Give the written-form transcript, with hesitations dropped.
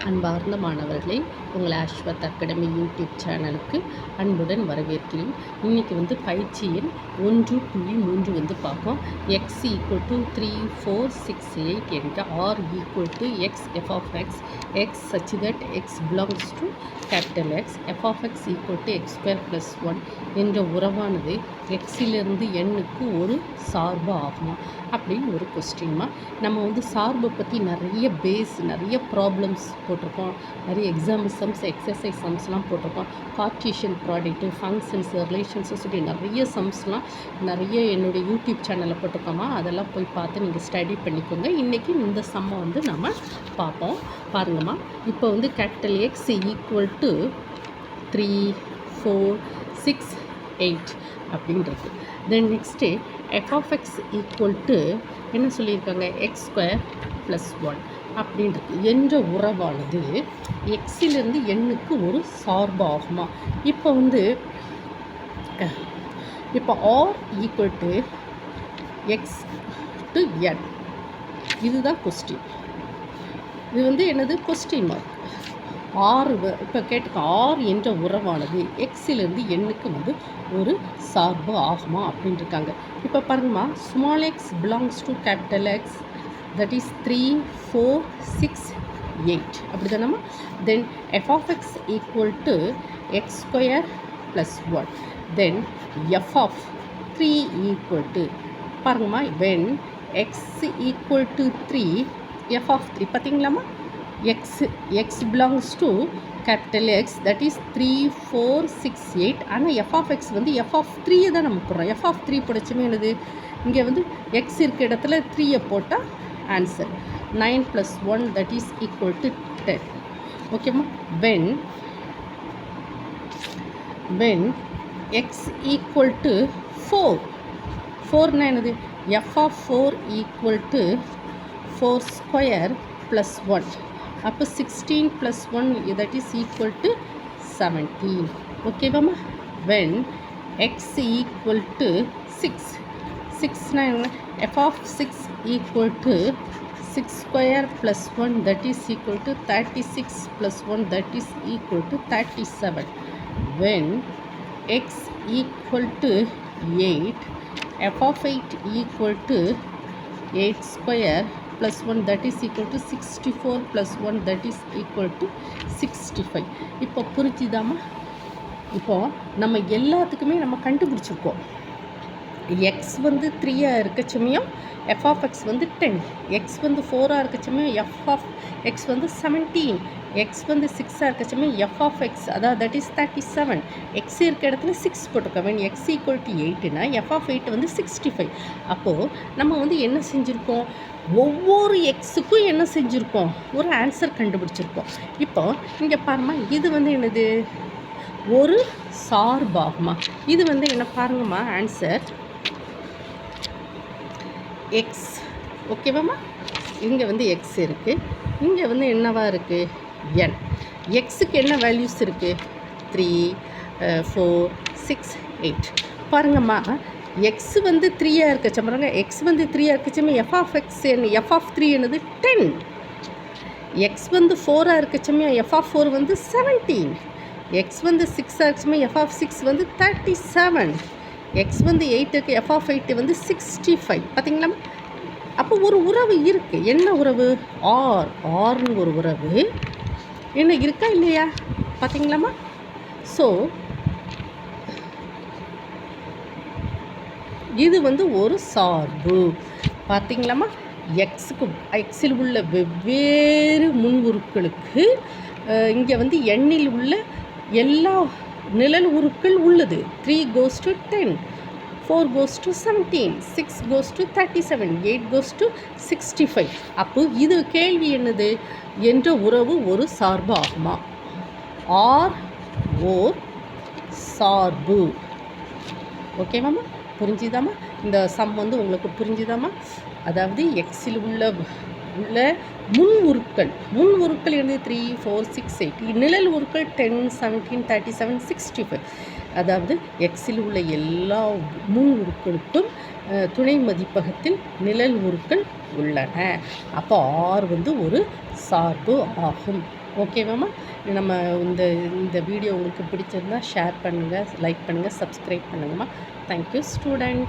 அன்பார்ந்த மாணவர்களே, உங்களை அஸ்வத் அகாடமி யூடியூப் சேனலுக்கு அன்புடன் வரவேற்கிறேன். இன்றைக்கி பயிற்சி எண் 1.3 பார்ப்போம். x ஈக்குவல் டு 3, 4, 6, 8 என்க r equal to x f of x such that x belongs to capital X f of x equal to x square plus 1 என்ற உறவானது எக்ஸிலிருந்து எண்ணுக்கு ஒரு சார்பு ஆகுமா அப்படின்னு ஒரு கொஸ்டின்மா. நம்ம சார்பை பற்றி நிறைய ப்ராப்ளம்ஸ் போட்டிருக்கோம், நிறைய எக்ஸாம்பிள் சம்ஸ், எக்ஸசைஸ் சம்ஸ்லாம் போட்டிருக்கோம். கார்ட்டீசியன் ப்ராடக்ட்டு, ஃபங்க்ஷன்ஸ், ரிலேஷன்ஸு சொல்லி நிறைய சம்ஸ்லாம் நிறைய என்னுடைய யூடியூப் சேனலில் போட்டிருக்கோமா. அதெல்லாம் போய் பார்த்து நீங்கள் ஸ்டடி பண்ணிக்கோங்க. இன்றைக்கி இந்த சம்மை நம்ம பார்ப்போம். பாருங்கம்மா, இப்போ கேபிட்டல் எக்ஸ் ஈக்குவல் டு 3, 4, 6, 8 அப்படின்றது. Then next f of X equal to என்ன சொல்லியிருக்காங்க, எக்ஸ் ஸ்கொயர் ப்ளஸ் 1 அப்படின்றது என்ற உறவானது எக்ஸிலிருந்து எண்ணுக்கு ஒரு சார்பு ஆகுமா. இப்போ R equal to X to N, இதுதான் கொஸ்டின். இது என்னது கொஸ்டின் மார்க். ஆர் இப்போ கேட்டுக்க, ஆர் என்ற உறவானது எக்ஸிலிருந்து எண்ணுக்கு ஒரு சார்பு ஆகுமா அப்படின்னு இருக்காங்க. இப்போ பாருங்கம்மா, small X belongs to capital X, that is 3, 4, 6, 8 அப்படி தானம்மா. Then F of X equal to X square plus 1. Then F of 3 equal to, பாருங்கம்மா, when X equal to 3, F of 3 பார்த்தீங்களாம்மா, x belongs to capital X, that is 3, 4, 6, 8. ஆனால் f of x f of 3 தான் நம்ம போடுறோம். f of 3 படிச்சுமே என்னது, இங்கே x இருக்க இடத்துல 3 போட்டால் answer 9 + 1 that is equal to 10. ஓகேம்மா. when x equal to 4 என்னது, f of 4 equal to 4 square plus 1. அப்போ 16 + 1 that is equal to 17. ஓகேவாம்மா. when x equal to 6 f of 6 equal to 6 square plus 1 that is equal to 36 + 1 that is equal to 37. when x equal to 8, f of 8 equal to 8 square plus 1 that is equal to 64 plus 1 that is equal to 65. இப்போ புரிஞ்சுதாம்மா. இப்போ நம்ம எல்லாத்துக்குமே நம்ம கண்டுபிடிச்சிருக்கோம். X 3 இருக்க சமயம் F of X 10, X 4 இருக்க சமயம் எஃப் ஆஃப் எக்ஸ் 17, எக்ஸ் 6 இருக்க சமயம் எஃப் ஆஃப் எக்ஸ், அதாவது தட் இஸ் 37. எக்ஸ் இருக்க இடத்துல 6 போட்டிருக்கோம். when எக்ஸ் ஈக்குவல் டு 8னா எஃப் ஆஃப் 8 65. அப்போது நம்ம என்ன செஞ்சுருக்கோம், ஒவ்வொரு எக்ஸுக்கும் என்ன செஞ்சுருக்கோம், ஒரு ஆன்சர் கண்டுபிடிச்சிருக்கோம். இப்போ இங்கே பாரும்மா, இது என்னது, ஒரு சார்பாகுமா. இது என்ன பாருங்கம்மா, ஆன்சர் எக்ஸ். ஓகேவாம்மா. இங்கே எக்ஸ் இருக்குது, இங்கே என்னவா இருக்குது, என். எக்ஸுக்கு என்ன வேல்யூஸ் இருக்குது, 3, 4, 6, 8. பாருங்கம்மா, எக்ஸ் 3 இருக்கச்ச பாருங்க, எக்ஸ் 3 இருக்கச்சமே F of X F of 3 என்னது 10. எக்ஸ் 4 இருக்கச்சமே எஃப் ஆஃப் 4 17. எக்ஸ் 6 இருக்கச்சமே எஃப் ஆஃப் 6 37. எக்ஸ் 8க்கு எஃப் ஆஃப் 8 65. பார்த்தீங்களா. அப்போ ஒரு உறவு இருக்குது. என்ன உறவு, ஆர்னு ஒரு உறவு என்ன இருக்கா இல்லையா, பார்த்தீங்களாம்மா. ஸோ இது ஒரு சார்பு. பார்த்தீங்களாம்மா. எக்ஸில் உள்ள வெவ்வேறு முன் உருக்களுக்கு இங்கே எண்ணில் உள்ள எல்லா நிழல் உருக்கள் உள்ளது. 3 goes to 10, 4 goes to 17, 6 goes to 37, 8 goes to 65. அப்போ இது கேள்வி என்னது, என்ற உறவு ஒரு சார்பு ஆகுமா. ஆர் ஓர் சார்பு. ஓகேவாம்மா, புரிஞ்சுதாம்மா. இந்த சம் உங்களுக்கு புரிஞ்சுதாம்மா. அதாவது எக்ஸில் உள்ள முன் உருக்கள் என்னது, 3, 4, 6, 8. நிழல் உருக்கள் 10, 17, 37, 65. அதாவது எக்ஸில் உள்ள எல்லா முன் உருக்களுக்கும் துணை மதிப்பகத்தில் நிழல் உருக்கள் உள்ளன. அப்போ ஆர் ஒரு சார்பு ஆகும். ஓகேவாம்மா? நம்ம இந்த இந்த வீடியோ உங்களுக்கு பிடிச்சிருந்தா ஷேர் பண்ணுங்கள், லைக் பண்ணுங்கள், சப்ஸ்கிரைப் பண்ணுங்கம்மா. Thank you student.